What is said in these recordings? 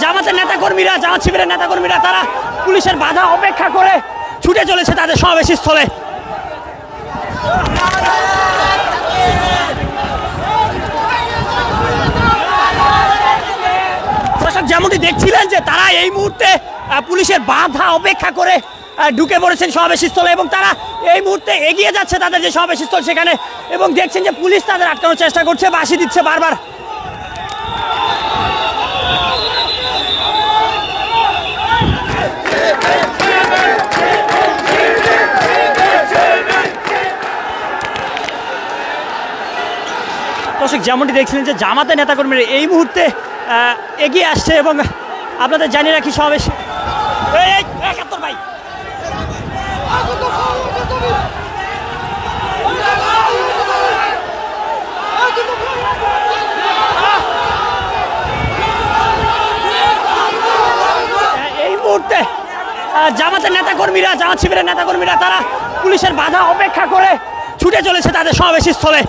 জামাতের নেতাকর্মীরা, জামাত শিবিরের নেতাকর্মীরা তারা পুলিশের বাধা অপেক্ষা করে ছুটে চলেছে তাদের সমাবেশ স্থলে। যেমনটি দেখছিলেন যে তারা এই মুহূর্তে পুলিশের বাধা অপেক্ষা করে ঢুকে পড়েছেন সমাবেশ স্থলে এবং তারা এই মুহূর্তে এগিয়ে যাচ্ছে তাদের যে সমাবেশ স্থল সেখানে, এবং দেখছেন যে পুলিশ তাদের আটকানোর চেষ্টা করছে, বাঁশি দিচ্ছে বারবার। দর্শক যেমনটি দেখছিলেন যে জামাতের নেতাকর্মীরা এই মুহূর্তে এগিয়ে আসছে এবং আপনাদের জানিয়ে রাখি সমাবেশ ভাই এই মুহূর্তে জামাতের নেতাকর্মীরা, জামাত শিবিরের নেতাকর্মীরা তারা পুলিশের বাধা অপেক্ষা করে ছুটে চলেছে তাদের সমাবেশ স্থলে।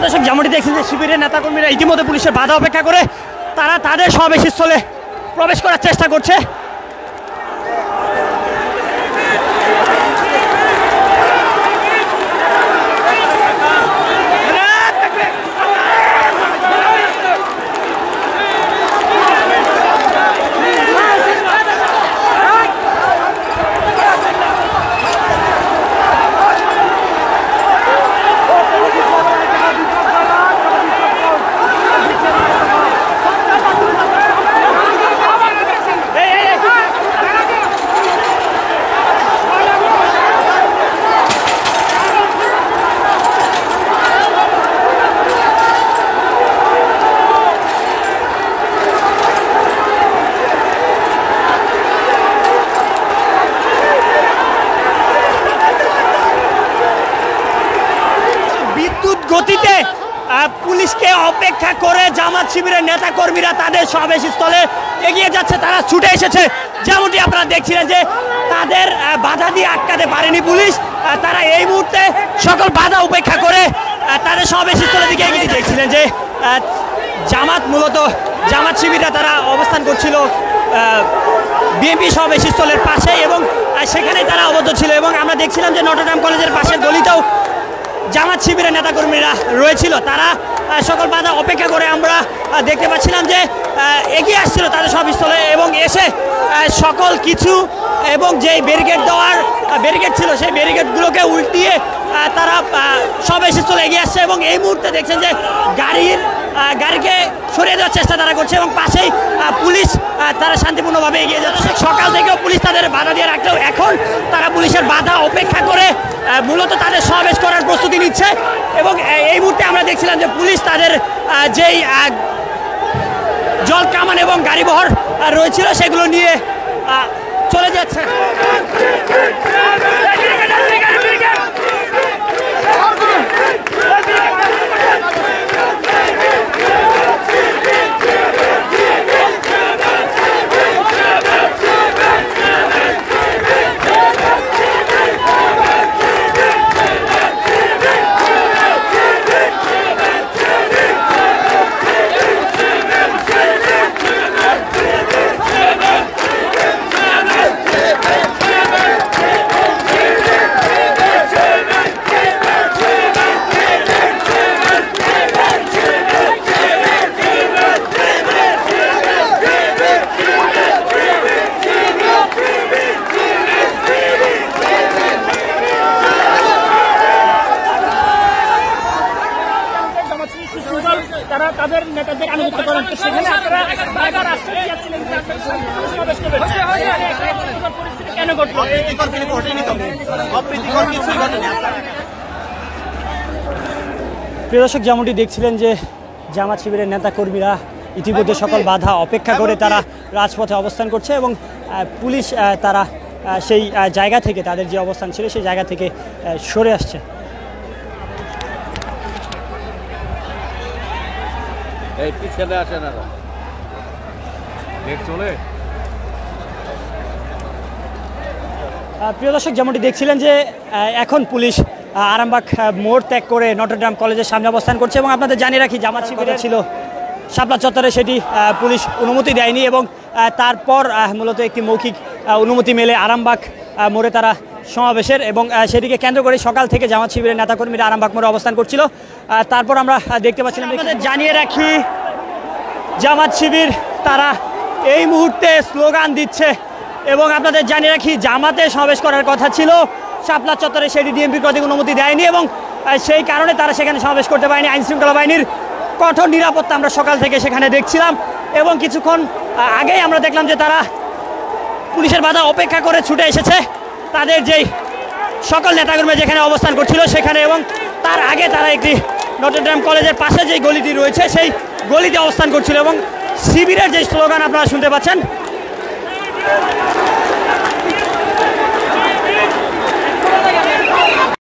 দর্শক যেমনটি দেখছেন যে শিবিরের নেতাকর্মীরা ইতিমধ্যে পুলিশের বাধা অপেক্ষা করে তারা তাদের সমাবেশ স্থলে প্রবেশ করার চেষ্টা করছে। গতিতে পুলিশকে অপেক্ষা করে জামাত শিবিরের নেতাকর্মীরা তাদের সমাবেশ স্থলে এগিয়ে যাচ্ছে, তারা ছুটে এসেছে। যেমনটি আপনারা দেখছিলেন যে তাদের বাধা দিয়ে আটকাতে পারেনি পুলিশ, তারা এই মুহূর্তে সকল বাধা উপেক্ষা করে তাদের সমাবেশ স্থলের দিকে এগিয়ে দেখছিলেন যে জামাত শিবিররা তারা অবস্থান করছিল বিএনপি সমাবেশ স্থলের পাশে এবং সেখানেই তারা আবদ্ধ ছিল, এবং আমরা দেখছিলাম যে নটরডেম কলেজের পাশের গলিতেও জামাত শিবিরের নেতাকর্মীরা রয়েছিল। তারা সকল বাধা অপেক্ষা করে আমরা দেখতে পাচ্ছিলাম যে এগিয়ে আসছিল তাদের সমাবেশস্থলে এবং এসে সকল কিছু এবং যেই ব্যারিকেড ছিল সেই ব্যারিকেডগুলোকে উল্টিয়ে তারা সমাবেশস্থলে এগিয়ে আসছে এবং এই মুহূর্তে দেখছেন যে গাড়িকে সরিয়ে দেওয়ার চেষ্টা তারা করছে এবং পাশেই পুলিশ তারা শান্তিপূর্ণভাবে এগিয়ে যাচ্ছে। সকাল থেকেও পুলিশ তাদের বাধা দিয়ে রাখলেও এখন তারা পুলিশের বাধা অপেক্ষা করে মূলত তাদের সমাবেশ করার প্রস্তুতি নিচ্ছে এবং এই মুহূর্তে আমরা দেখছিলাম যে পুলিশ তাদের যেই জল কামান এবং গাড়িবহর রয়েছিল সেগুলো নিয়ে চলে যাচ্ছে। তারা তাদের নেতাদের আনুগত্য করেন, সেখানে আপনারা বারবার আশ্রয় দিচ্ছিলেন কেন ঘটলো? প্রিয় দর্শক যেমনটি দেখছিলেন যে জামাত শিবিরের নেতাকর্মীরা ইতিমধ্যে সকল বাধা অপেক্ষা করে তারা রাজপথে অবস্থান করছে এবং পুলিশ তারা সেই জায়গা থেকে তাদের যে অবস্থান ছিল সেই জায়গা থেকে সরে আসছে। এই পিছনে আসে না চলে প্রিয় দর্শক, যেমনটি দেখছিলেন যে এখন পুলিশ আরামবাগ মোড় ত্যাগ করে নটরডেম কলেজের সামনে অবস্থান করছে এবং আপনাদের জানিয়ে রাখি জামাত শিবিরে ছিল শাপলা চত্বরে, সেটি পুলিশ অনুমতি দেয়নি এবং তারপর মূলত একটি মৌখিক অনুমতি মেলে আরামবাগ মোড়ে তারা সমাবেশের এবং সেটিকে কেন্দ্র করে সকাল থেকে জামাত শিবিরের নেতাকর্মীরা আরামবাগ মোড়ে অবস্থান করছিল। তারপর আমরা দেখতে পাচ্ছিলাম, আপনাদের জানিয়ে রাখি জামাত শিবির তারা এই মুহূর্তে স্লোগান দিচ্ছে এবং আপনাদের জানিয়ে রাখি জামাতে সমাবেশ করার কথা ছিল শাপলা চত্বরে, সেটি ডিএমপির প্রতি অনুমতি দেয়নি এবং সেই কারণে তারা সেখানে সমাবেশ করতে পারেনি। আইনশৃঙ্খলা বাহিনীর কঠোর নিরাপত্তা আমরা সকাল থেকে সেখানে দেখছিলাম এবং কিছুক্ষণ আগেই আমরা দেখলাম যে তারা পুলিশের বাধা অপেক্ষা করে ছুটে এসেছে তাদের যেই সকল নেতাকর্মী যেখানে অবস্থান করছিল সেখানে, এবং তার আগে তারা একটি নটরডেম কলেজের পাশে যেই গলিটি রয়েছে সেই গলিতে অবস্থান করছিল এবং শিবিরের যে স্লোগান আপনারা শুনতে পাচ্ছেন।